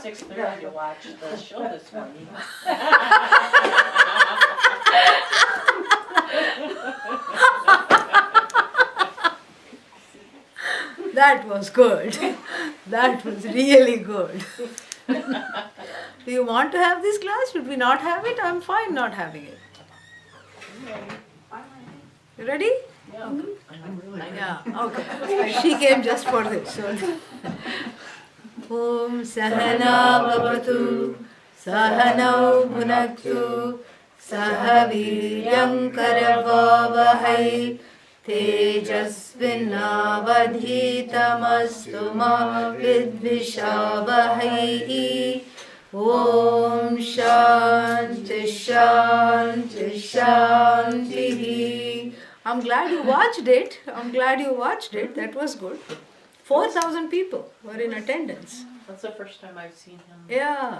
6:30 to watch the show this morning. That was good. That was really good. Do you want to have this class? Should we not have it? I'm fine not having it. You ready? Yeah. Yeah, okay. She came just for this. So. Om Sahana Bhavatu Sahanau Bhunaktu Sahaviryam Karavavahai Tejasvinavadhitamastu ma vidvishavahai. Om Shanti Shanti Shanti. I'm glad you watched it. That was good. 4,000 people were in attendance. That's the first time I've seen him. Yeah.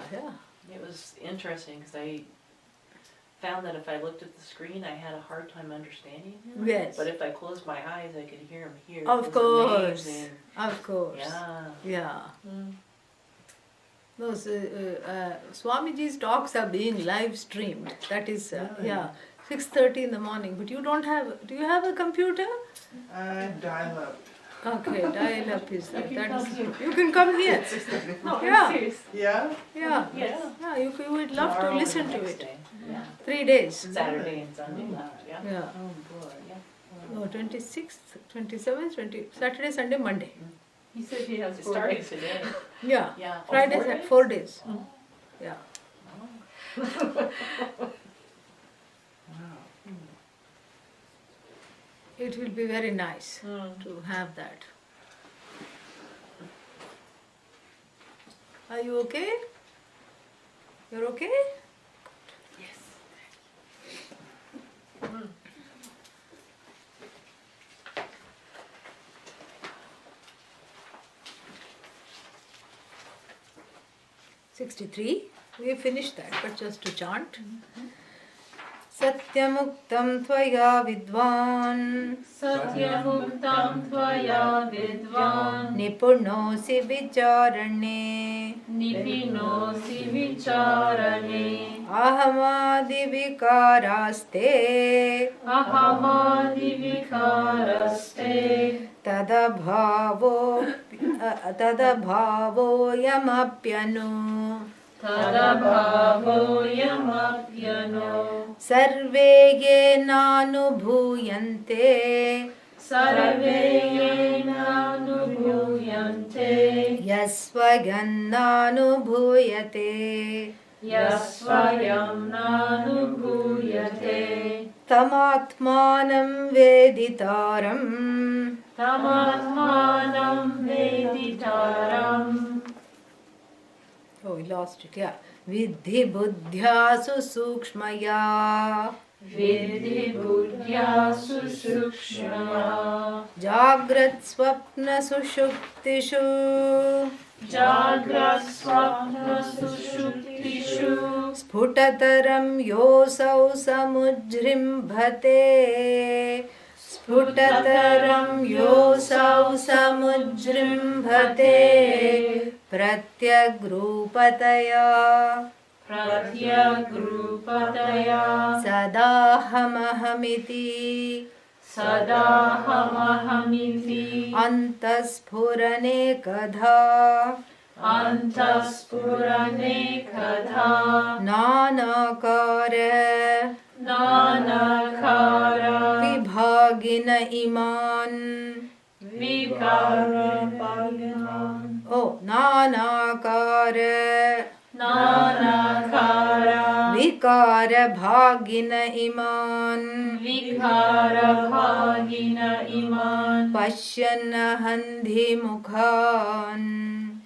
It was interesting because I found that if I looked at the screen, I had a hard time understanding him. Yes. But if I closed my eyes, I could hear him here. Of course. Amazing. Of course. Yeah. Those Swamiji's talks are being live streamed. That is, 6:30 in the morning. But you don't have, do you have a computer? Dial up. Okay, dial up is that. You can come here. No, Yeah. I'm serious. Yeah? Yeah. Yes. Yeah, you would love to Tomorrow listen and to next it. day. Yeah. 3 days. Saturday and Sunday left, yeah. Yeah. Oh boy, yeah. No, 26th, 27th, Saturday, Sunday, Monday. He said he has It's 4 starting days. today. Yeah. Yeah. Oh, Fridays 4 at days? 4 days. Oh. Yeah. Oh. It will be very nice to have that. Are you okay? You're okay? Yes. 63. We have finished that, but just to chant. Satyamuktam tvaya vidvan Satyamuktam tvaya vidvan Nipunosi vicharane Nipinosi vicharane Ahamadi vikaraste Ahamadi vikaraste Tadabhavo yamapyanu Tadabhavo yamapyano Sarve ye nanubhuyante Sarve yenanubhuyante Yasvayam nanubhuyate Yasvayam nanubhuyate Tamatmanam veditaram Tamatmanam veditaram Oh, we lost it, yeah. Vidhi buddhyasu sukshmaya Vidhi buddhya susukshmaya Jagrat swapna sushuktishu Jagrat swapna sushuptishu Sputataram yosau samujrimbhate Sputataram yosau samujrimbhate Pratyagrupataya Pratyagrupataya Sadahamahamiti Sadahamahamiti Antaspurane kadha Antaspurane kadha Nanakara Nanakara Vibhagina iman Vikara bhagavan Oh, Nanakara Nanakara Vikara bhagina iman Vikara bhagina iman Pashyana handhi mukhan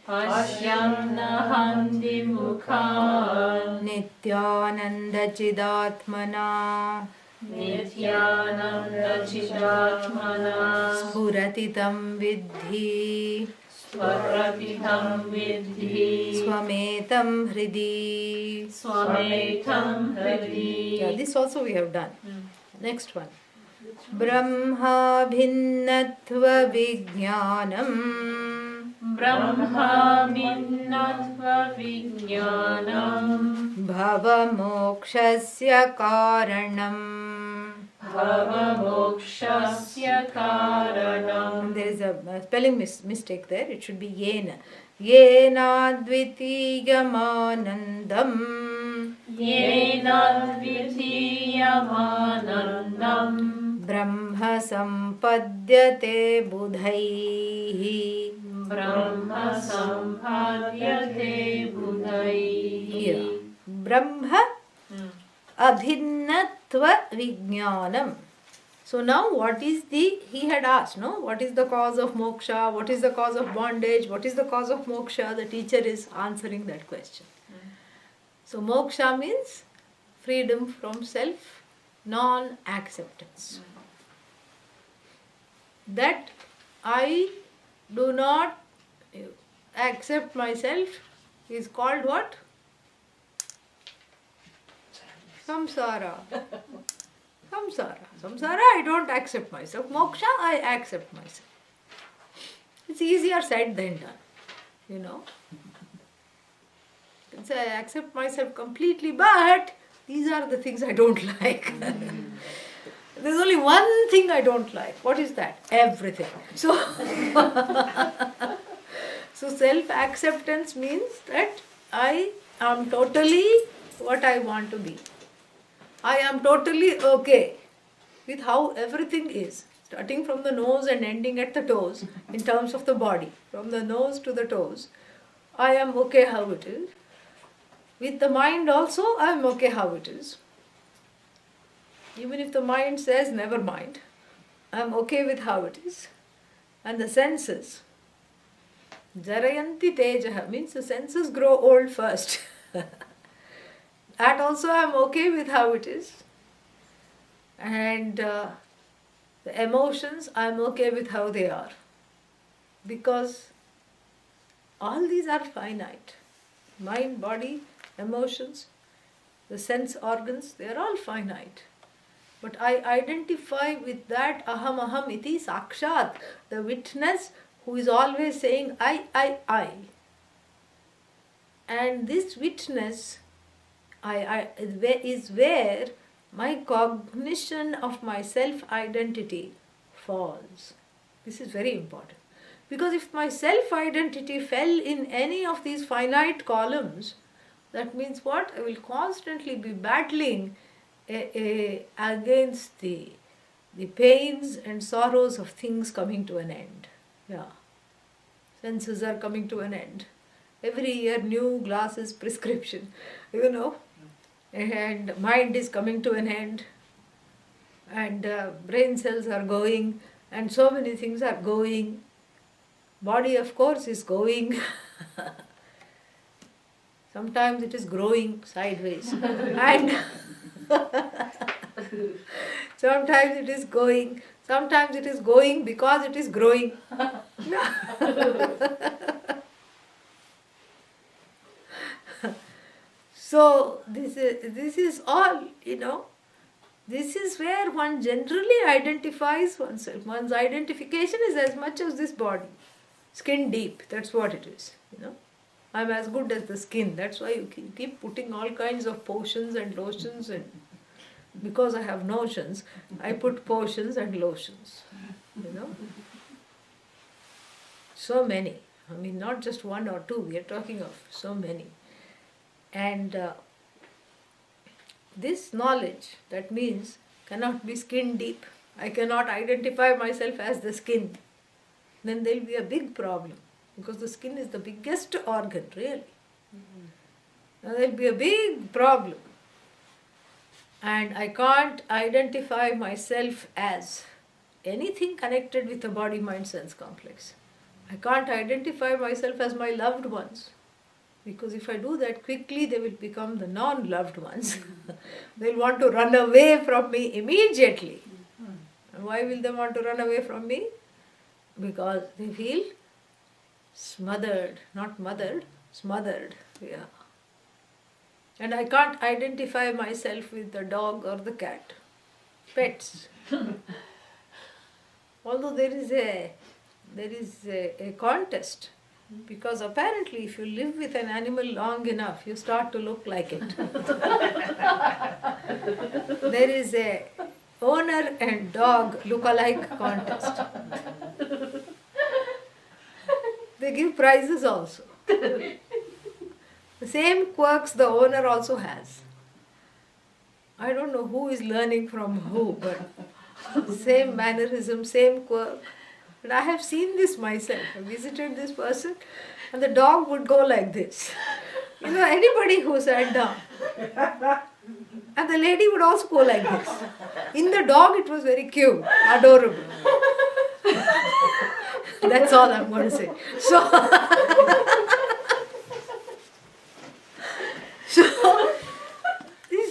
Pashyamna handi mukhan Nityananda chidatmana Nityananda chidatmana Spuratitam vidhi Swarapitam vidhi Swametam hridi Swametam hridi Yeah, this also we have done. Next one. Brahma bhinnatva vijnanam Brahma Vinnatva Vijnanam Bhava mokshasya karanam. Bhava Mokshasya Karanam. There is a spelling mistake there. It should be yena. Yena dvitiyamanandam. Yena Dvitiyamanandam Brahma sampadhyate budhaihi. Brahma Sampadhyate Budhaihi. Yeah. Brahma abhinnatva vijnanam. So now what is he had asked, no? What is the cause of moksha? What is the cause of bondage? What is the cause of moksha? The teacher is answering that question. So moksha means freedom from self, non-acceptance. That I do not accept myself is called what? Samsara. Samsara, I don't accept myself. Moksha, I accept myself. It's easier said than done. You know. You can say I accept myself completely, but these are the things I don't like. There's only one thing I don't like. What is that? Everything. So, so self-acceptance means that I am totally what I want to be. I am totally okay with how everything is, starting from the nose and ending at the toes, in terms of the body, from the nose to the toes. I am okay how it is. With the mind also, I am okay how it is. Even if the mind says, never mind, I am okay with how it is. And the senses, jarayanti tejaha, means the senses grow old first. That also I am okay with how it is. And the emotions, I am okay with how they are. Because all these are finite. Mind, body, emotions, the sense organs, they are all finite. But I identify with that aham iti sakshat, the witness who is always saying I. And this witness is where my cognition of my self-identity falls. This is very important. Because if my self-identity fell in any of these finite columns, that means what? I will constantly be battling against the pains and sorrows of things coming to an end. Yeah. Senses are coming to an end. Every year new glasses prescription, you know. And mind is coming to an end. And brain cells are going. And so many things are going. Body, of course, is going. Sometimes it is growing sideways. And sometimes it is going. Sometimes it is going because it is growing. So this is all, you know. This is where one generally identifies oneself. One's identification is as much as this body. Skin deep, that's what it is, you know. I'm as good as the skin. That's why you keep putting all kinds of potions and lotions, and because I have notions, I put potions and lotions, you know. So many. I mean, not just one or two. We are talking of so many. And this knowledge, that means, cannot be skin deep. I cannot identify myself as the skin. Then there will be a big problem. Because the skin is the biggest organ, really. Now there will be a big problem. And I can't identify myself as anything connected with the body-mind-sense complex. I can't identify myself as my loved ones. Because if I do that quickly, they will become the non-loved ones. They'll want to run away from me immediately. And why will they want to run away from me? Because they feel smothered, not mothered, smothered. Yeah. And I can't identify myself with the dog or the cat. Pets. Although there is a contest Because apparently if you live with an animal long enough, you start to look like it. There is a owner and dog look-alike contest. They give prizes also. The same quirks the owner also has. I don't know who is learning from who, but same mannerism, same quirk. But I have seen this myself. I visited this person and the dog would go like this. You know, anybody who sat down. And the lady would also go like this. In the dog it was very cute, adorable. That's all I'm going to say.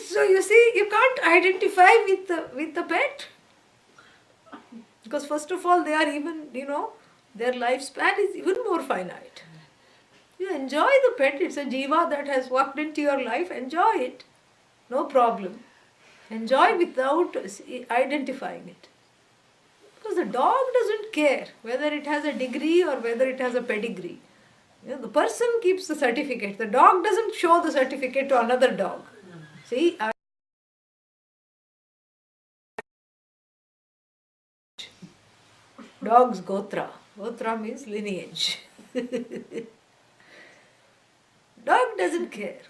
So you see, you can't identify with the pet. Because first of all, they are even, their lifespan is even more finite. You enjoy the pet, it's a jiva that has walked into your life, enjoy it. No problem. Enjoy without identifying it. Because the dog doesn't care whether it has a degree or whether it has a pedigree. The person keeps the certificate. The dog doesn't show the certificate to another dog. See, dog's gotra. Gotra means lineage. Dog doesn't care.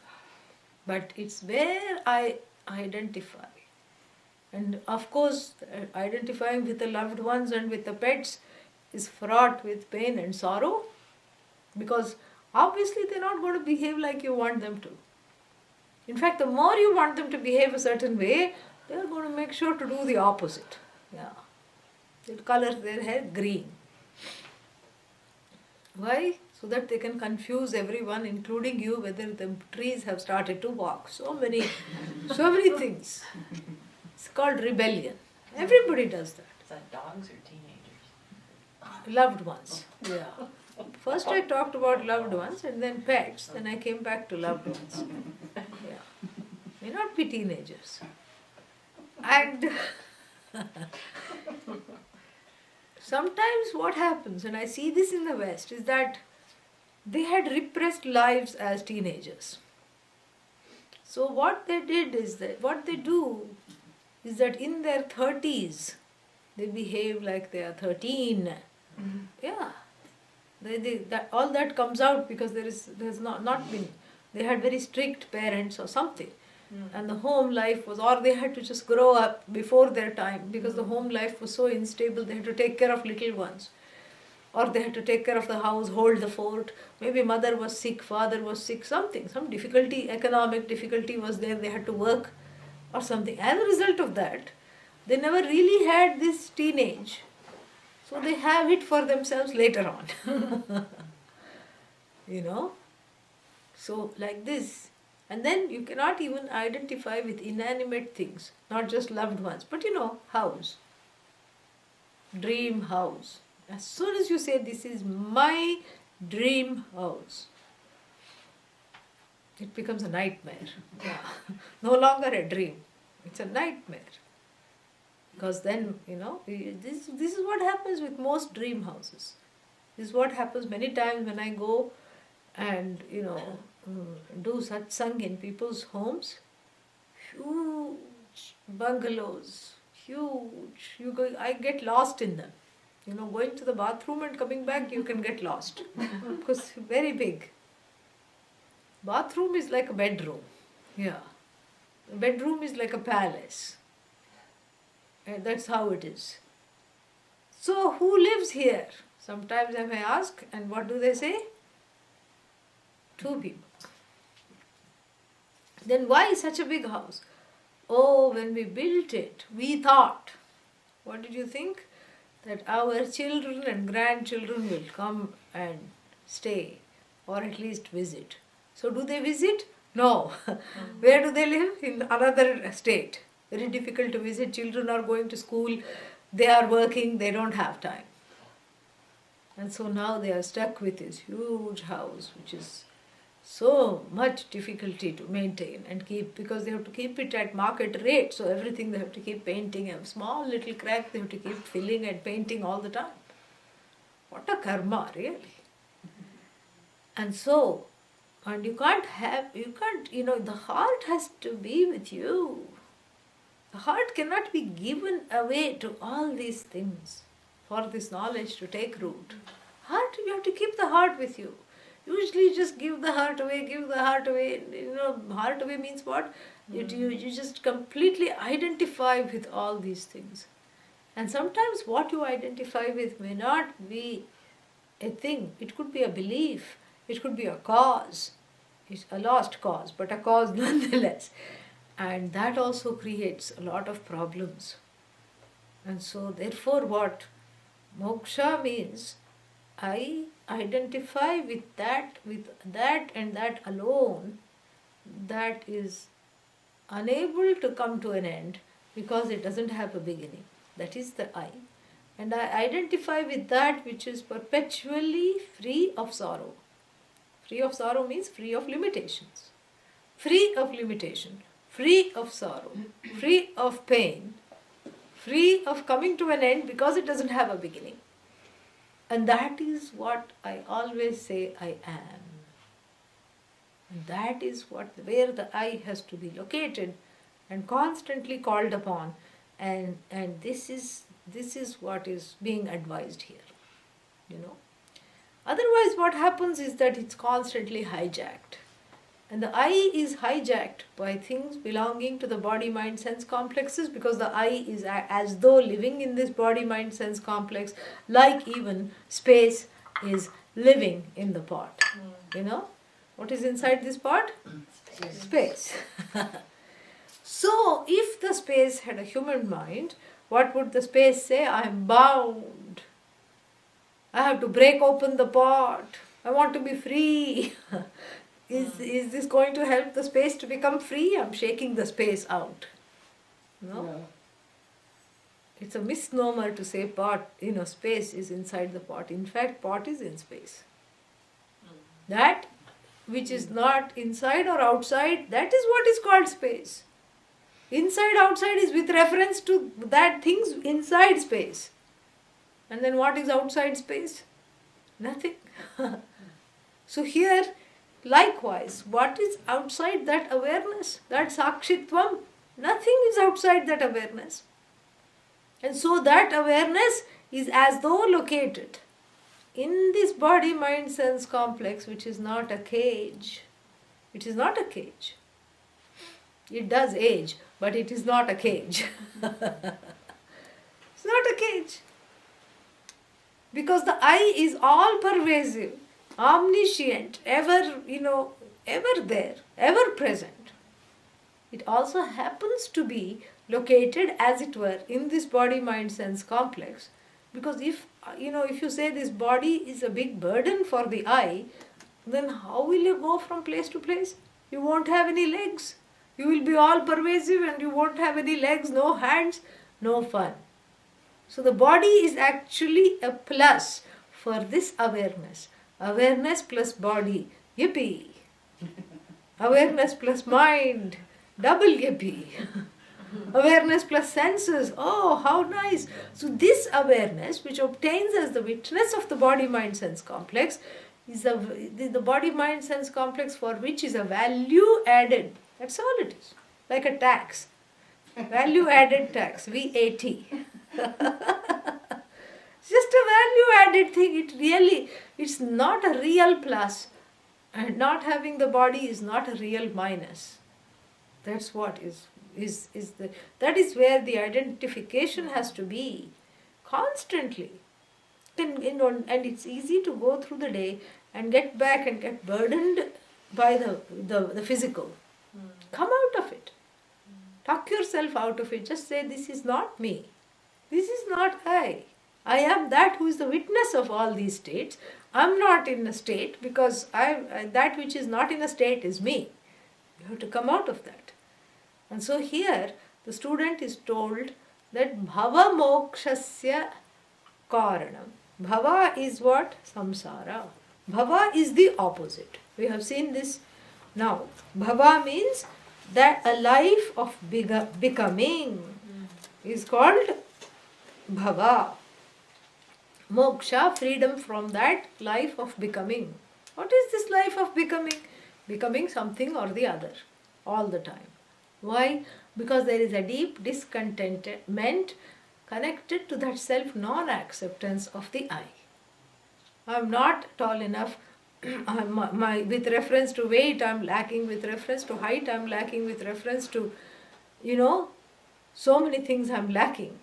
But it's where I identify. And of course, identifying with the loved ones and with the pets is fraught with pain and sorrow. Because obviously they're not going to behave like you want them to. In fact, the more you want them to behave a certain way, they're going to make sure to do the opposite. Yeah. They'll color their hair green. Why? So that they can confuse everyone, including you, whether the trees have started to walk. So many things. It's called rebellion. Everybody does that. Is that dogs or teenagers? Loved ones. Yeah. First I talked about loved ones and then pets. Then I came back to loved ones. Yeah. May not be teenagers. And sometimes what happens, and I see this in the West, is that they had repressed lives as teenagers. So what they do is that in their 30s, they behave like they are 13. Mm-hmm. Yeah. All that comes out because there's not been, they had very strict parents or something. And the home life was, or they had to just grow up before their time because the home life was so unstable, they had to take care of little ones. Or they had to take care of the house, hold the fort. Maybe mother was sick, father was sick, something. Some difficulty, economic difficulty was there, they had to work or something. As a result of that, they never really had this teenage. So they have it for themselves later on. So like this. And then you cannot even identify with inanimate things, not just loved ones, but house. Dream house. As soon as you say, this is my dream house, it becomes a nightmare. Yeah. No longer a dream. It's a nightmare. Because then, this is what happens with most dream houses. This is what happens many times when I go and, do satsang in people's homes. Huge bungalows, huge. I get lost in them. Going to the bathroom and coming back, you can get lost. Because very big. Bathroom is like a bedroom. Yeah. The bedroom is like a palace. And that's how it is. So who lives here? Sometimes I may ask, and what do they say? 2 people. Then why such a big house? Oh, when we built it, we thought. What did you think? That our children and grandchildren will come and stay or at least visit. So do they visit? No. Where do they live? In another state. Very difficult to visit. Children are going to school, they are working, they don't have time. And so now they are stuck with this huge house, which is so much difficulty to maintain and keep, because they have to keep it at market rate. So everything they have to keep painting, a small little crack they have to keep filling and painting all the time. What a karma, really. And so, and you can't, the heart has to be with you. The heart cannot be given away to all these things for this knowledge to take root. Heart, you have to keep the heart with you. Usually just give the heart away, give the heart away. Heart away means what? You just completely identify with all these things. And sometimes what you identify with may not be a thing. It could be a belief. It could be a cause. It's a lost cause, but a cause nonetheless. And that also creates a lot of problems. And so therefore what? Moksha means I identify with that and that alone that is unable to come to an end because it doesn't have a beginning. That is the I. And I identify with that which is perpetually free of sorrow. Free of sorrow means free of limitations. Free of limitation, free of sorrow, free of pain, free of coming to an end because it doesn't have a beginning. And that is what I always say I am. And that is where the I has to be located and constantly called upon. And this is what is being advised here. Otherwise what happens is that it's constantly hijacked. And the I is hijacked by things belonging to the body, mind, sense complexes, because the I is as though living in this body, mind, sense complex, like even space is living in the pot. What is inside this pot? Space. So if the space had a human mind, what would the space say? I am bound. I have to break open the pot. I want to be free. Is this going to help the space to become free? I'm shaking the space out. No. It's a misnomer to say pot, space is inside the pot. In fact, pot is in space. That which is not inside or outside, that is what is called space. Inside, outside is with reference to that things inside space. And then what is outside space? Nothing. So here, likewise, what is outside that awareness? That sakshitvam? Nothing is outside that awareness. And so that awareness is as though located in this body, mind, sense complex, which is not a cage. It is not a cage. It does age, but it is not a cage. It's not a cage. Because the I is all pervasive, omniscient, ever there, ever present. It also happens to be located, as it were, in this body, mind, sense complex. Because if you say this body is a big burden for the I, then how will you go from place to place? You won't have any legs. You will be all pervasive and you won't have any legs, no hands, no fun. So the body is actually a plus for this awareness. Awareness plus body, yippee. Awareness plus mind, double yippee. Awareness plus senses, oh how nice. So this awareness, which obtains as the witness of the body, mind, sense complex, is the body, mind, sense complex for which is a value added. That's all it is. Like a tax. Value added tax, VAT. It's just a value added thing. It's not a real plus. And not having the body is not a real minus. That's what that is where the identification has to be constantly. And it's easy to go through the day and get back and get burdened by the physical. Come out of it. Tuck yourself out of it. Just say, this is not me. This is not I. I am that who is the witness of all these states. I am not in a state because that which is not in a state is me. You have to come out of that. And so here the student is told that bhava mokshasya karanam. Bhava is what? Samsara. Bhava is the opposite. We have seen this now. Bhava means that a life of becoming is called bhava. Moksha, freedom from that life of becoming. What is this life of becoming? Becoming something or the other all the time. Why? Because there is a deep discontentment connected to that self non-acceptance of the I. I am not tall enough. With reference to weight, I am lacking. With reference to height, I am lacking. With reference to, so many things I am lacking.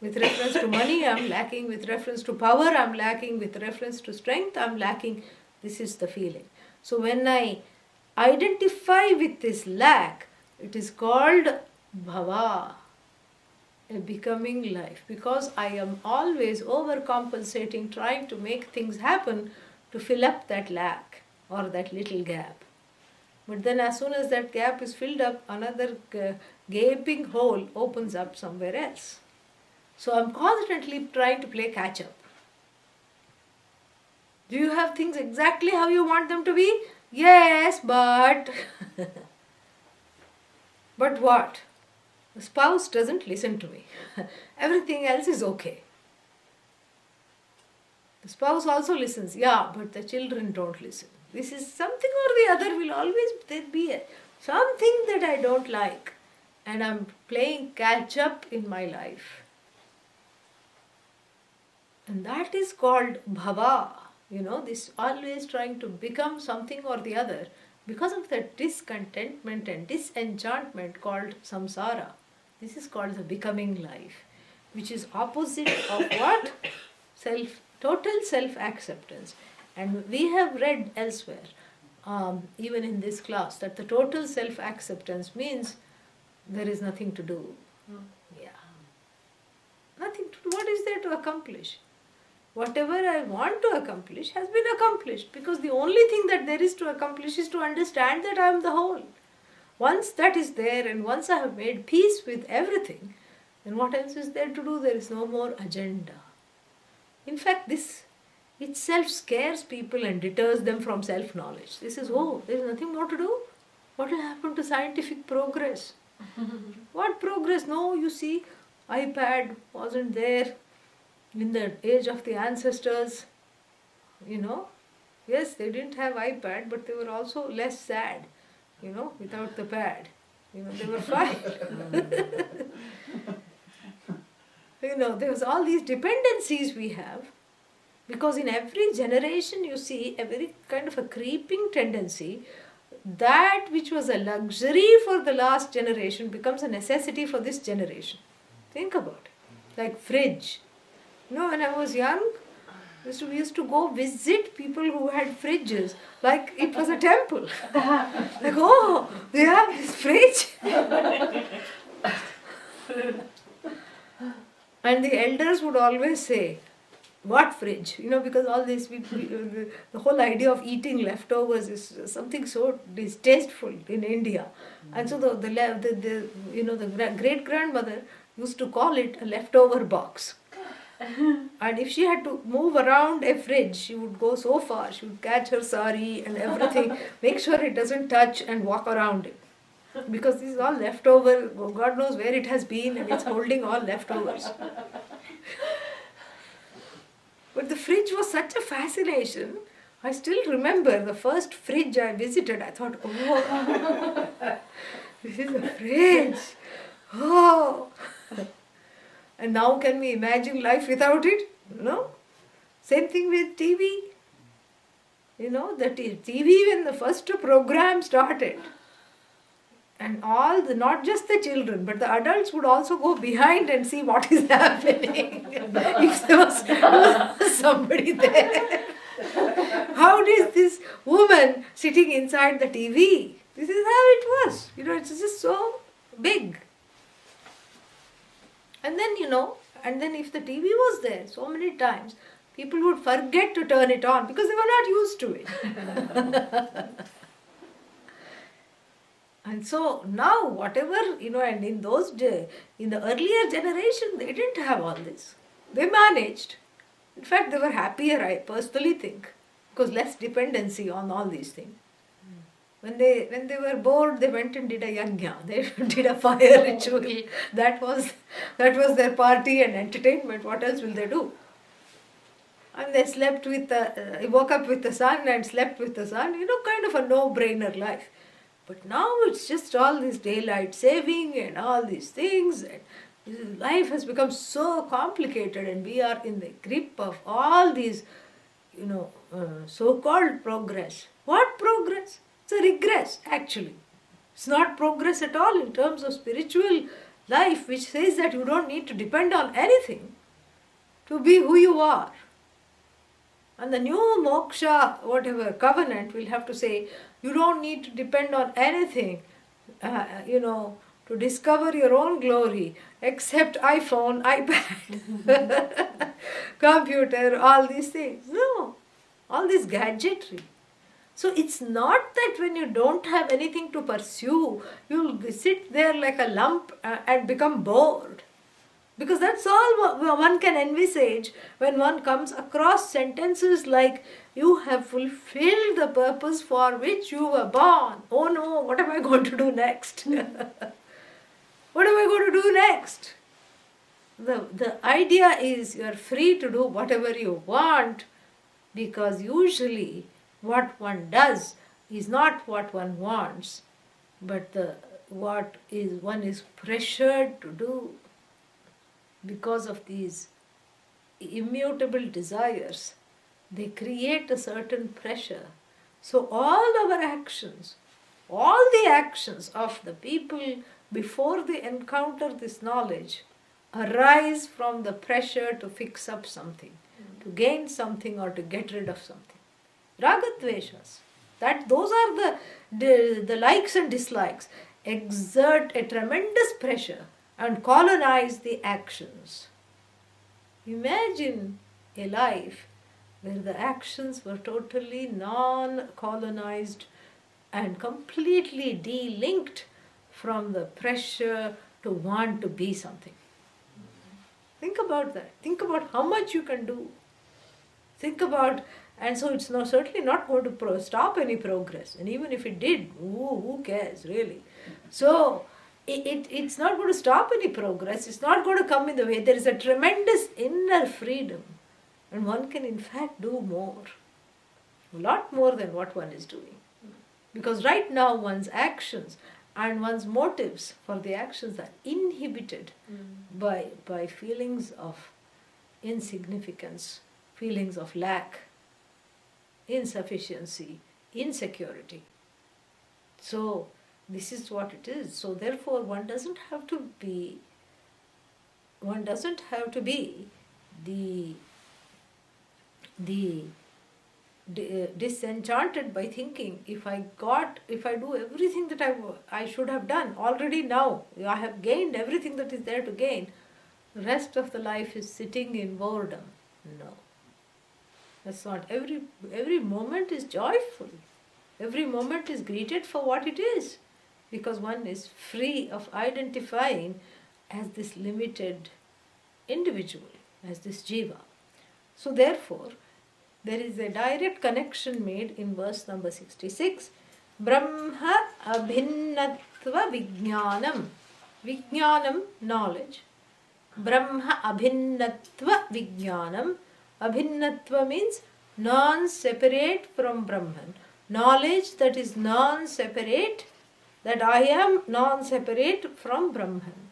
With reference to money, I am lacking. With reference to power, I am lacking. With reference to strength, I am lacking. This is the feeling. So when I identify with this lack, it is called bhava, a becoming life, because I am always overcompensating, trying to make things happen to fill up that lack or that little gap. But then as soon as that gap is filled up, another gaping hole opens up somewhere else. So I'm constantly trying to play catch up. Do you have things exactly how you want them to be? Yes, but... But what? The spouse doesn't listen to me. Everything else is okay. The spouse also listens. Yeah, but the children don't listen. This is something or the other will always there be something that I don't like. And I'm playing catch up in my life. And that is called bhava. This always trying to become something or the other because of that discontentment and disenchantment called samsara. This is called the becoming life, which is opposite of what? Total self-acceptance. And we have read elsewhere, even in this class, that the total self-acceptance means there is nothing to do. Yeah. Nothing to do. What is there to accomplish? Whatever I want to accomplish has been accomplished, because the only thing that there is to accomplish is to understand that I am the whole. Once that is there and once I have made peace with everything, then what else is there to do? There is no more agenda. In fact, this itself scares people and deters them from self-knowledge. This is, there is nothing more to do. What will happen to scientific progress? What progress? No, you see, iPad wasn't there in the age of the ancestors. Yes, they didn't have iPad, but they were also less sad, without the pad. They were fine. There was all these dependencies we have, because in every generation you see a very kind of a creeping tendency. That which was a luxury for the last generation becomes a necessity for this generation. Think about it. Like fridge. When I was young, we used to go visit people who had fridges, like it was a temple. Like, they have this fridge. And the elders would always say, what fridge? Because all this, the whole idea of eating leftovers is something so distasteful in India. And so the great-grandmother used to call it a leftover box. And if she had to move around a fridge, she would go so far, she would catch her sari and everything, make sure it doesn't touch and walk around it. Because this is all leftover, God knows where it has been, and it's holding all leftovers. But the fridge was such a fascination. I still remember the first fridge I visited. I thought, this is a fridge. And now can we imagine life without it? No. Same thing with TV. That is TV when the first program started. And not just the children, but the adults would also go behind and see what is happening. If there was somebody there. How is this woman sitting inside the TV? This is how it was. It's just so big. And then if the TV was there so many times, people would forget to turn it on because they were not used to it. And so now whatever, and in those days, in the earlier generation, they didn't have all this. They managed. In fact, they were happier, I personally think, because less dependency on all these things. When they were bored, they went and did a yajna. They did a fire ritual. That was their party and entertainment. What else will they do? And they slept with the, woke up with the sun and slept with the sun, kind of a no-brainer life. But now it's just all this daylight saving and all these things, and life has become so complicated, and we are in the grip of all these, so-called progress. What progress? It's a regress, actually. It's not progress at all in terms of spiritual life, which says that you don't need to depend on anything to be who you are. And the new moksha, whatever covenant, will have to say, you don't need to depend on anything, to discover your own glory, except iPhone, iPad, computer, all these things. No, all this gadgetry. So it's not that when you don't have anything to pursue, you'll sit there like a lump and become bored. Because that's all one can envisage when one comes across sentences like, you have fulfilled the purpose for which you were born. Oh no, what am I going to do next? What am I going to do next? The idea is you are free to do whatever you want, because usually what one does is not what one wants, but what one is pressured to do. Because of these immutable desires, they create a certain pressure. So all our actions, all the actions of the people before they encounter this knowledge arise from the pressure to fix up something, to gain something or to get rid of something. Ragadveshas, those are the likes and dislikes, exert a tremendous pressure and colonize the actions. Imagine a life where the actions were totally non-colonized and completely de-linked from the pressure to want to be something. Think about that. Think about how much you can do. Think about, and so it's certainly not going to stop any progress. And even if it did, who cares really? So it's not going to stop any progress. It's not going to come in the way. There is a tremendous inner freedom, and one can in fact do more, a lot more than what one is doing. Because right now one's actions and one's motives for the actions are inhibited by feelings of insignificance, feelings of lack, insufficiency, insecurity. So this is what it is. So therefore one doesn't have to be disenchanted by thinking, if I do everything that I should have done already now, I have gained everything that is there to gain, the rest of the life is sitting in boredom. No. That's not. Every moment is joyful. Every moment is greeted for what it is, because one is free of identifying as this limited individual, as this jiva. So therefore, there is a direct connection made in verse number 66. Brahma abhinnatva vijnanam. Vijnanam, knowledge. Brahma abhinnatva vijnanam. Abhinnatva means non-separate from Brahman. Knowledge that is non-separate, that I am non-separate from Brahman,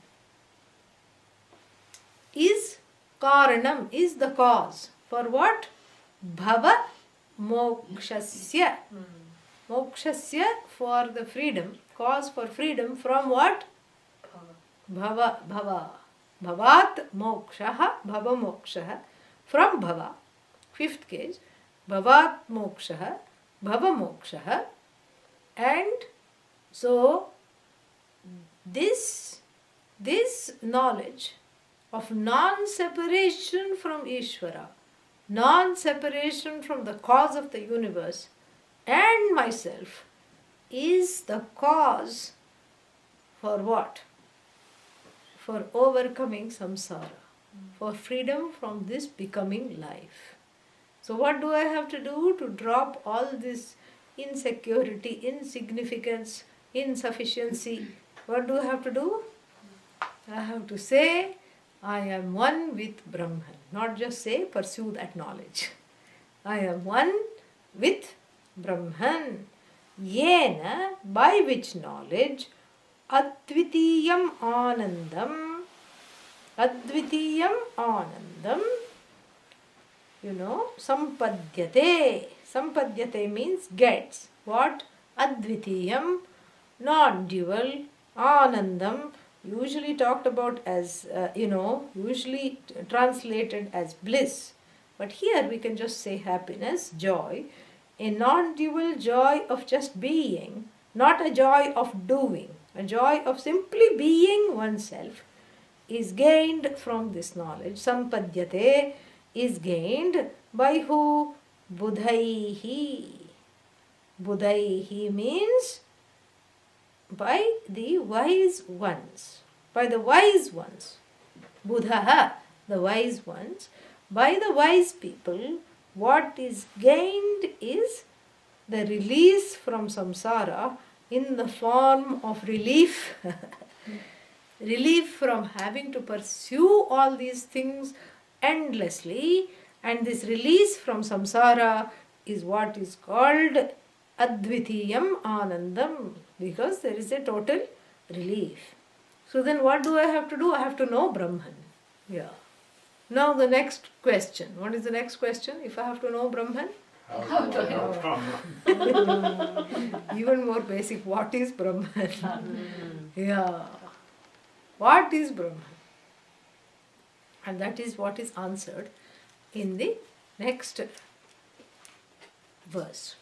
is karanam, is the cause. For what? Bhava mokshasya. Mokshasya, for the freedom, cause for freedom from what? Bhava. Bhavat mokshaha, bhava mokshaha. From bhava. Fifth case. Bhavat mokshaha, bhava mokshaha. And so this knowledge of non-separation from Ishvara, non-separation from the cause of the universe and myself, is the cause for what? For overcoming samsara, for freedom from this becoming life. So what do I have to do to drop all this insecurity, insignificance, insufficiency? What do I have to do? I have to say, I am one with Brahman. not just say pursue that knowledge. I am one with Brahman. Yena, by which knowledge, Advitiyam Anandam, Sampadyate. Sampadyate means gets. What? Advitiyam, non-dual, Anandam, usually talked about as, usually translated as bliss. But here we can just say happiness, joy, a non-dual joy of just being, not a joy of doing, a joy of simply being oneself is gained from this knowledge. Sampadyate is gained by who? Buddhaihi. Buddhaihi means by the wise ones. By the wise ones. Buddha, the wise ones. By the wise people, what is gained is the release from samsara in the form of relief. Relief from having to pursue all these things endlessly, and this release from samsara is what is called Advitiyam Anandam, because there is a total relief. So then what do I have to do? I have to know Brahman. Yeah. Now the next question. What is the next question? If I have to know Brahman? How to know? Even more basic. What is Brahman? Yeah. What is Brahman? And that is what is answered in the next verse.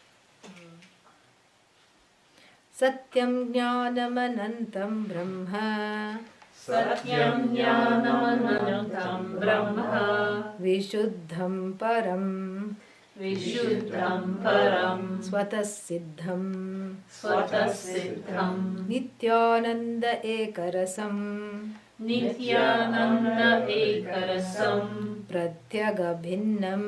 Satyam jnanam anantam brahma Satyam jnanamanantam brahma vishuddham param Vishuddham param svatasiddham Svatasiddham nityananda ekarasam Nityananda ekarasam pratyagabhinnam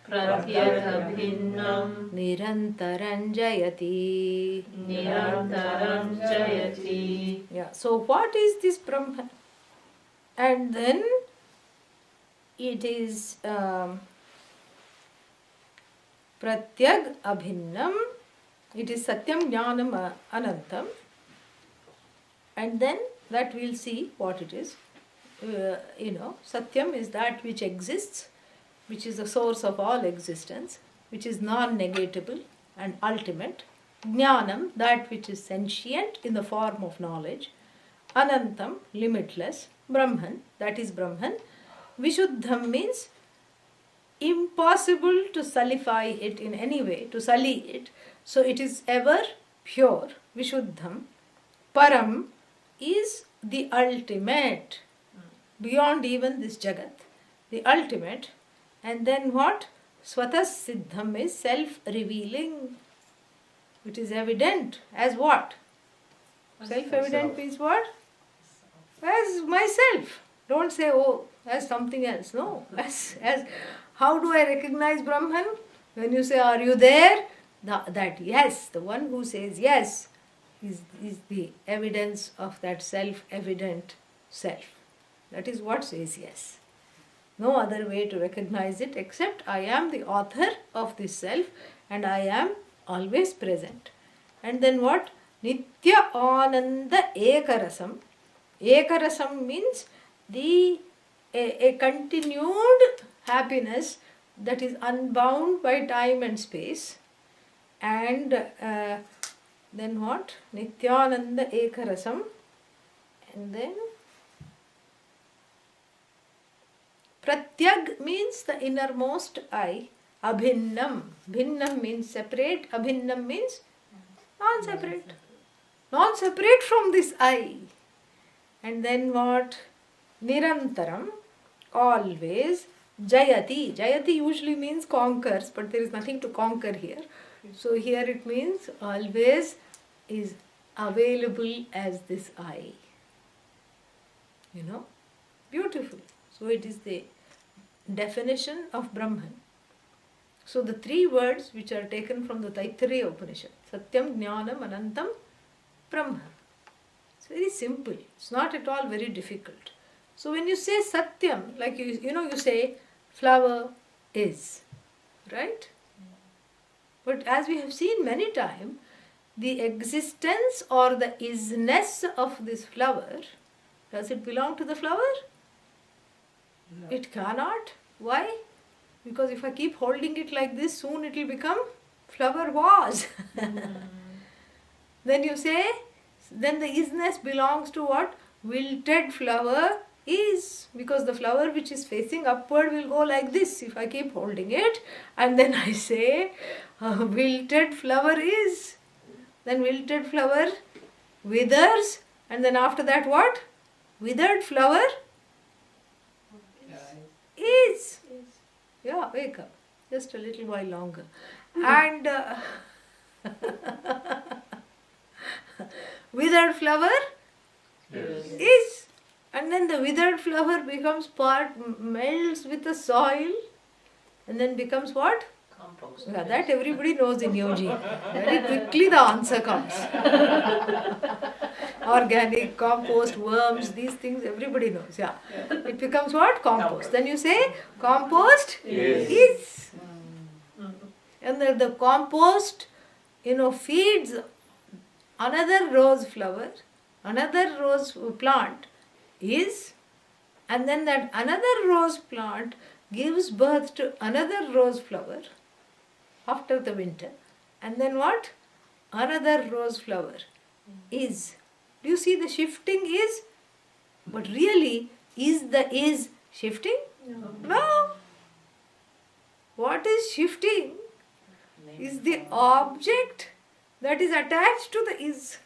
Pratyagabhinnam nirantaranjayati. Nirantaram jayati. Yeah. So what is this Brahman? And then it is pratyag abhinnam. It is satyam jnanam anantam. And then that we'll see what it is. Satyam is that which exists, which is the source of all existence, which is non-negatable and ultimate. Jnanam, that which is sentient in the form of knowledge. Anantam, limitless. Brahman, that is Brahman. Vishuddham means impossible to sullify it in any way, to sully it. So it is ever pure. Vishuddham. Param is the ultimate, beyond even this Jagat. The ultimate. And then what? Swatas Siddham is self-revealing. It is evident as what? Self-evident means what? As myself. Don't say, oh, as something else. No. As how do I recognize Brahman? When you say, are you there? That yes, the one who says yes is the evidence of that self-evident self. That is what says yes. No other way to recognize it except I am the author of this self and I am always present. And then what? Nitya Ananda Ekarasam. Ekarasam means a continued happiness that is unbound by time and space. And then what? Nityananda Ekarasam. And then Pratyag means the innermost I. Abhinnam. Bhinnam means separate. Abhinnam means non-separate. Non-separate from this I. And then what? Nirantaram. Always. Jayati. Jayati usually means conquers, but there is nothing to conquer here. So here it means always is available as this I. Beautiful. So it is the definition of Brahman. So the three words which are taken from the Taittiriya Upanishad, Satyam, Jnanam, Anantam, Brahma. It's very simple. It's not at all very difficult. So when you say Satyam, like you say, flower is. Right? But as we have seen many times, the existence or the isness of this flower, does it belong to the flower? No. It cannot. Why? Because if I keep holding it like this, soon it will become flower vase. Then you say, then the isness belongs to what? Wilted flower is. Because the flower which is facing upward will go like this if I keep holding it. And then I say, wilted flower is. Then wilted flower withers. And then after that what? Withered flower is. Yeah, wake up. Just a little while longer. And withered flower is. And then the withered flower becomes melts with the soil and then becomes what? Compost. Yeah, that everybody knows in Yogi. Very quickly the answer comes. Organic, compost, worms, these things everybody knows. Yeah. It becomes what? Compost. Then you say compost is. And the compost, feeds another rose flower, another rose plant is, and then that another rose plant gives birth to another rose flower after the winter. And then what? Another rose flower is. Do you see the shifting is? But really, is the is shifting? No. What is shifting is the object that is attached to the is.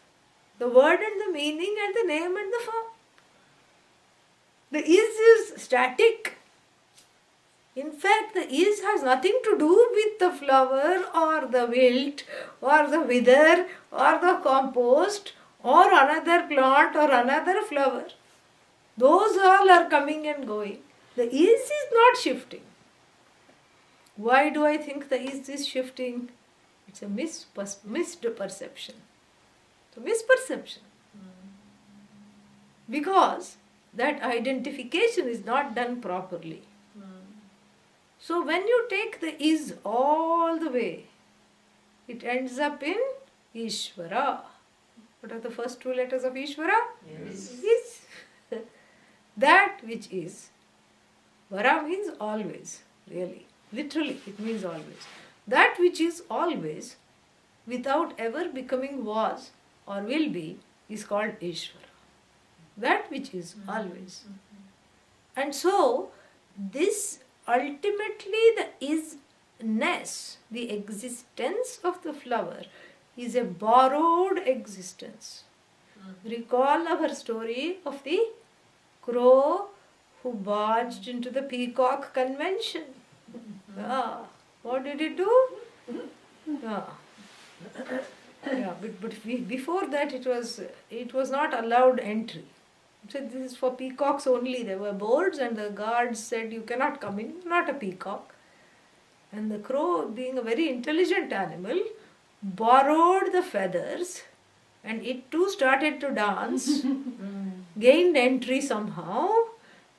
The word and the meaning and the name and the form. The is static. In fact, the is has nothing to do with the flower or the wilt or the wither or the compost or another plant or another flower. Those all are coming and going. The is not shifting. Why do I think the is shifting? It's a misperception. It's a misperception. Because that identification is not done properly. So when you take the is all the way, it ends up in Ishvara. What are the first two letters of Ishvara? Yes. Is. That which is. Vara means always, really. Literally, it means always. That which is always, without ever becoming was or will be, is called Ishvara. That which is always. And so, this ultimately the isness, the existence of the flower, is a borrowed existence. Recall our story of the crow who barged into the peacock convention. What did it do? But before that it was not allowed entry. So this is for peacocks only. There were boards and the guards said you cannot come in, you're not a peacock. And the crow, being a very intelligent animal, borrowed the feathers and it too started to dance, gained entry somehow,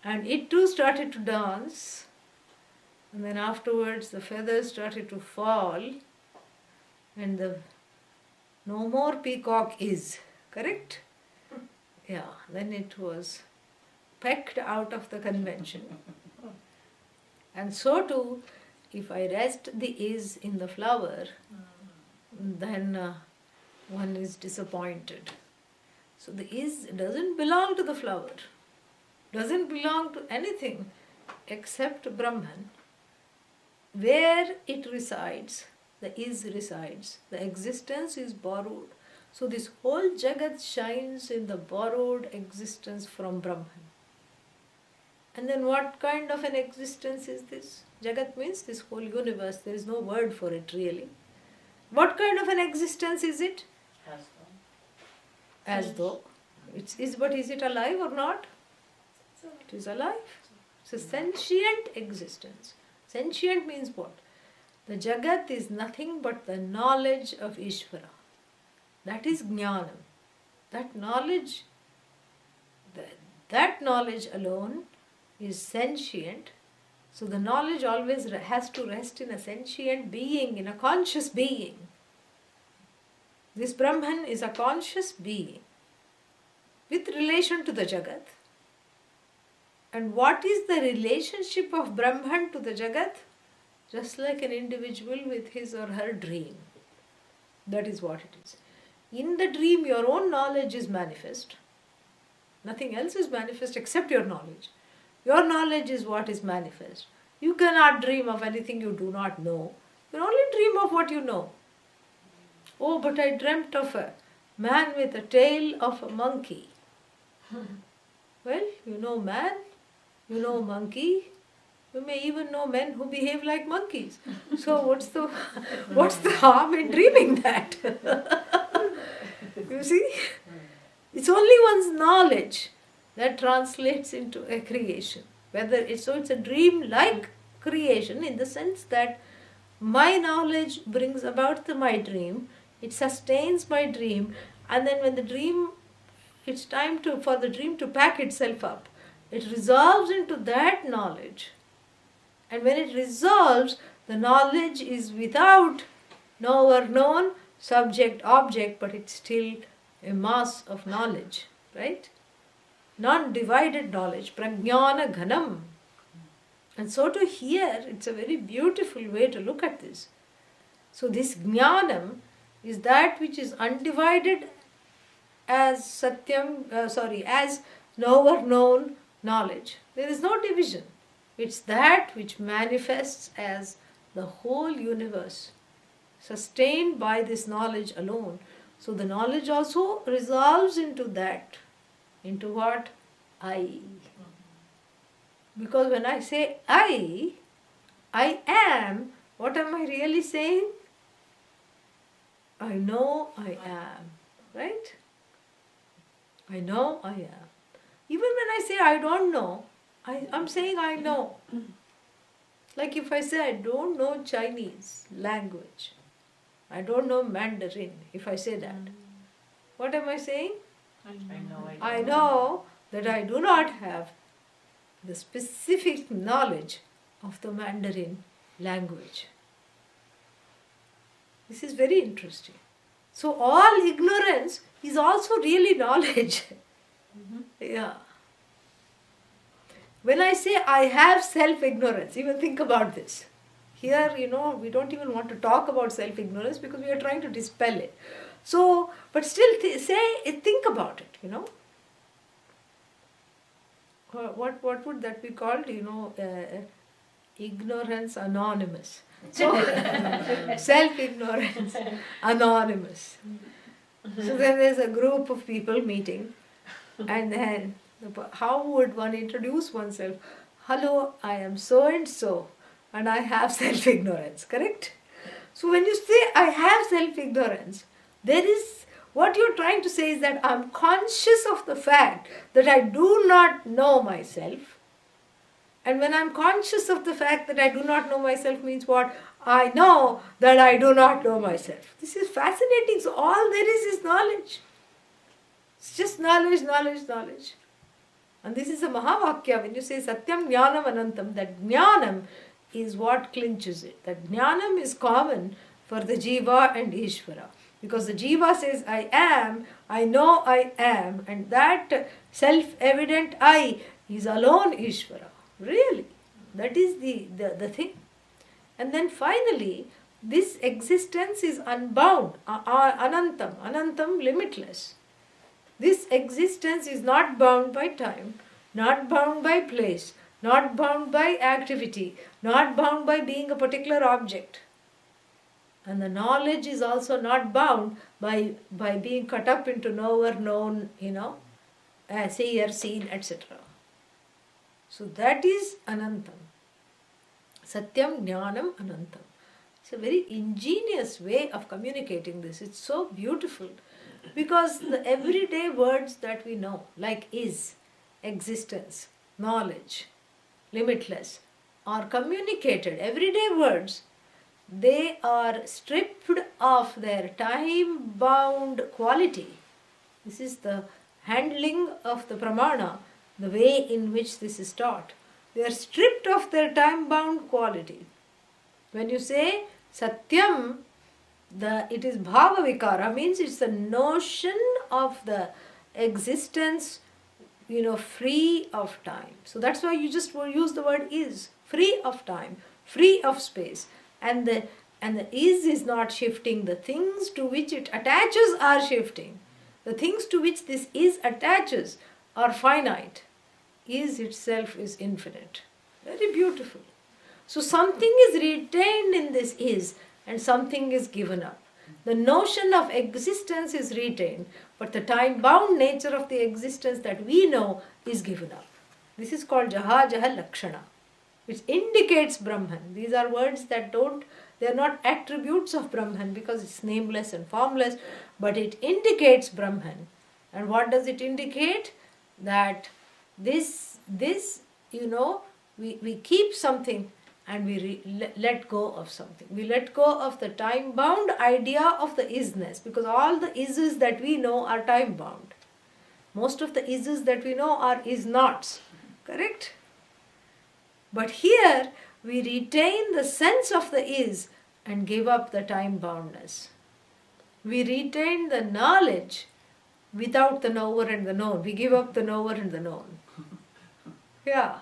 and it too started to dance. And then afterwards the feathers started to fall and no more peacock is, correct? Yeah, then it was pecked out of the convention. And so too, if I rest the is in the flower, then one is disappointed. So the is doesn't belong to the flower, doesn't belong to anything except Brahman. Where it resides, the is resides, the existence is borrowed. So this whole Jagat shines in the borrowed existence from Brahman. And then what kind of an existence is this? Jagat means this whole universe. There is no word for it really. What kind of an existence is it? As though. But is it alive or not? It is alive. It's a sentient existence. Sentient means what? The Jagat is nothing but the knowledge of Ishvara. That is jnanam. That knowledge alone is sentient So the knowledge always has to rest in a sentient being, in a conscious being. This Brahman is a conscious being with relation to the Jagat. And what is the relationship of Brahman to the Jagat? Just like an individual with his or her dream. That is what it is. In the dream, your own knowledge is manifest. Nothing else is manifest except your knowledge. Your knowledge is what is manifest. You cannot dream of anything you do not know. You can only dream of what you know. Oh, but I dreamt of a man with a tail of a monkey. Well, you know man, you know monkey. You may even know men who behave like monkeys. So what's the harm in dreaming that? You see? It's only one's knowledge that translates into a creation. It's a dream-like creation in the sense that my knowledge brings about my dream, it sustains my dream, and then when it's time for the dream to pack itself up, it resolves into that knowledge. And when it resolves, the knowledge is without knower known, subject, object, but it's still a mass of knowledge, right? Non-divided knowledge, prajnana ghanam. And so to here, it's a very beautiful way to look at this. So this jnanam is that which is undivided as as knower known knowledge. There is no division. It's that which manifests as the whole universe, sustained by this knowledge alone. So the knowledge also resolves into that. Into what? I. Because when I say I am, what am I really saying? I know I am. Right? I know I am. Even when I say I don't know, I'm saying I know. Like if I say I don't know Chinese language, I don't know Mandarin, if I say that, what am I saying? I know that I do not have the specific knowledge of the Mandarin language. This is very interesting. So all ignorance is also really knowledge. Yeah. When I say I have self-ignorance, even think about this. Here, we don't even want to talk about self-ignorance because we are trying to dispel it. So, but still think about it, What would that be called? Ignorance anonymous. So, self-ignorance anonymous. So then there's a group of people meeting, and then how would one introduce oneself? Hello, I am so and so, and I have self-ignorance, correct? So when you say I have self-ignorance, what you're trying to say is that I'm conscious of the fact that I do not know myself. And when I'm conscious of the fact that I do not know myself means what? I know that I do not know myself. This is fascinating. So all there is knowledge. It's just knowledge, knowledge, knowledge. And this is a Mahavakya. When you say Satyam Jnanam Anantam, that Jnanam is what clinches it. That Jnanam is common for the Jiva and Ishvara. Because the Jiva says, I am, I know I am, and that self-evident I is alone Ishvara. Really. That is the thing. And then finally, this existence is unbound, anantam, limitless. This existence is not bound by time, not bound by place, not bound by activity, not bound by being a particular object. And the knowledge is also not bound by being cut up into knower, known, seer, seen, etc. So that is Anantam. Satyam Jnanam Anantam. It's a very ingenious way of communicating this. It's so beautiful. Because the everyday words that we know, like is, existence, knowledge, limitless, are communicated. Everyday words, they are stripped of their time-bound quality. This is the handling of the pramana, the way in which this is taught. They are stripped of their time-bound quality. When you say Satyam, it is Bhava Vikara, means it's the notion of the existence, free of time. So that's why you just use the word is, free of time, free of space. And the is not shifting. The things to which it attaches are shifting. The things to which this is attaches are finite. Is itself is infinite. Very beautiful. So something is retained in this is and something is given up. The notion of existence is retained, but the time-bound nature of the existence that we know is given up. This is called Jaha Jaha Lakshana, which indicates Brahman. These are words that they are not attributes of Brahman because it's nameless and formless, but it indicates Brahman. And what does it indicate? That this we keep something and we let go of something. We let go of the time-bound idea of the isness, because all the ises that we know are time-bound. Most of the ises that we know are is-nots. Correct? But here we retain the sense of the is and give up the time-boundness. We retain the knowledge without the knower and the known. We give up the knower and the known. Yeah.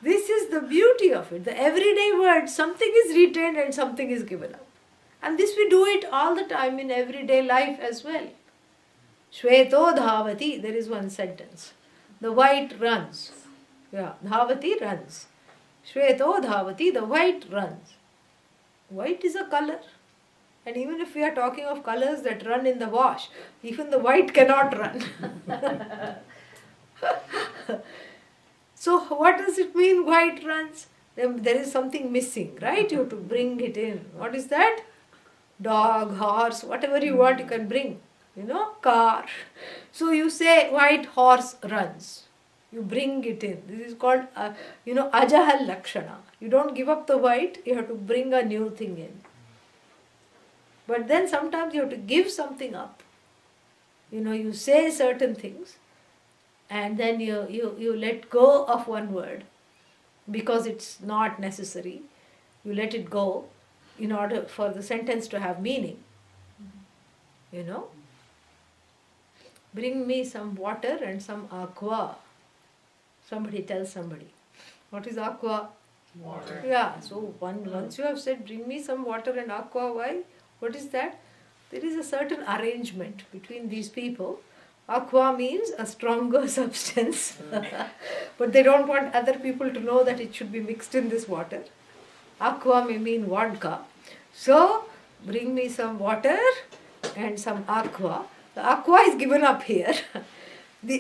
This is the beauty of it. The everyday word, something is retained and something is given up. And this we do it all the time in everyday life as well. Shveto dhavati, there is one sentence. The white runs. Yeah, dhavati runs. Shveto dhavati, the white runs. White is a color. And even if we are talking of colors that run in the wash, even the white cannot run. So what does it mean white runs? There is something missing, right? You have to bring it in. What is that? Dog, horse, whatever you want you can bring. Car. So you say white horse runs. You bring it in. This is called, ajahal lakshana. You don't give up the white, you have to bring a new thing in. But then sometimes you have to give something up. You say certain things and then you let go of one word because it's not necessary. You let it go in order for the sentence to have meaning. Bring me some water and some aqua. Somebody tells somebody. What is aqua? Water. Yeah, so once you have said, bring me some water and aqua, why? What is that? There is a certain arrangement between these people. Aqua means a stronger substance. But they don't want other people to know that it should be mixed in this water. Aqua may mean vodka. So, bring me some water and some aqua. The aqua is given up here.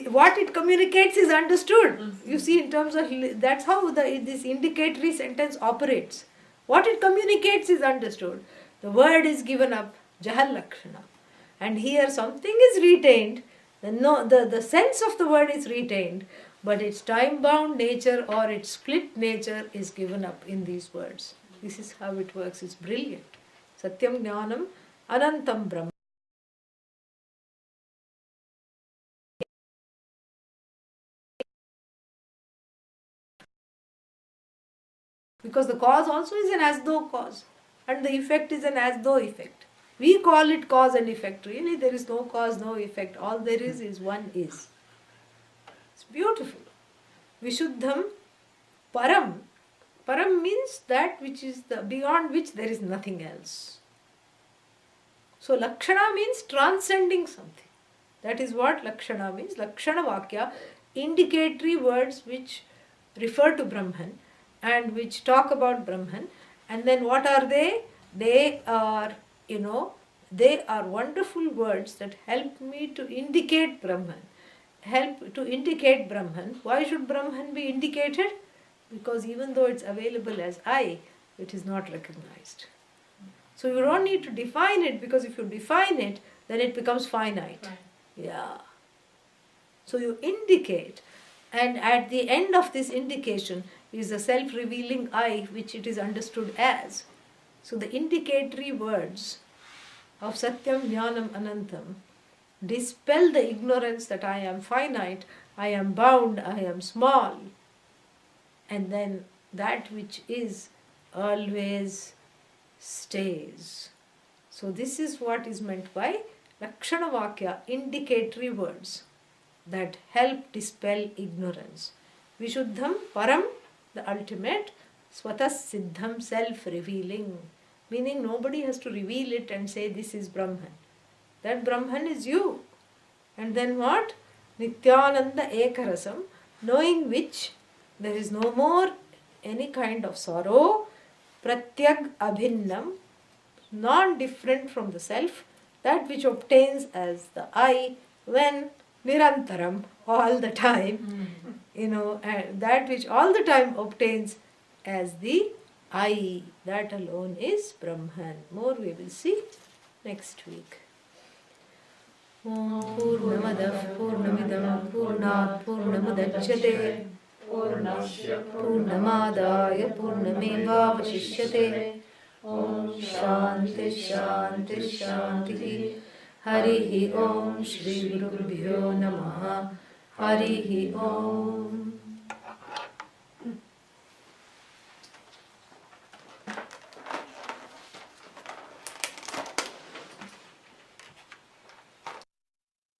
What it communicates is understood. You see, in terms of, that's how this indicatory sentence operates. What it communicates is understood. The word is given up, Jahal Lakshana. And here something is retained. The sense of the word is retained, but its time-bound nature or its split nature is given up in these words. This is how it works. It's brilliant. Satyam Jnanam Anantam Brahma. Because the cause also is an as-though cause. And the effect is an as-though effect. We call it cause and effect. Really, there is no cause, no effect. All there is one is. It's beautiful. Vishuddham Param. Param means that which is beyond which there is nothing else. So Lakshana means transcending something. That is what Lakshana means. Lakshana Vakya, indicatory words which refer to Brahman and which talk about Brahman. And then what are they? They are, they are wonderful words that help me to indicate Brahman. Help to indicate Brahman. Why should Brahman be indicated? Because even though it's available as I, it is not recognized. So you don't need to define it, because if you define it, then it becomes finite. Right. Yeah. So you indicate, and at the end of this indication is the self-revealing I, which it is understood as. So the indicatory words of Satyam Jnanam Anantam dispel the ignorance that I am finite, I am bound, I am small. and then that which is always stays. So this is what is meant by Lakshana Vakya, indicatory words that help dispel ignorance. Vishuddham Param, the ultimate, Swatas Siddham, self-revealing, meaning nobody has to reveal it and say this is Brahman. That Brahman is you. And then what? Nityananda Ekarasam, knowing which there is no more any kind of sorrow, Pratyag Abhinnam, non-different from the self, that which obtains as the I when Nirantaram, all the time, and that which all the time obtains as the I, that alone is Brahman. More we will see next week. Om Purnamadah Purnamidam Purnat Purnamudachyate Purnamadaya Purnamevavashishyate. Om Shanti Shanti Shanti. Harihi Om Shri Gurubhyo Namaha. Harihi Om.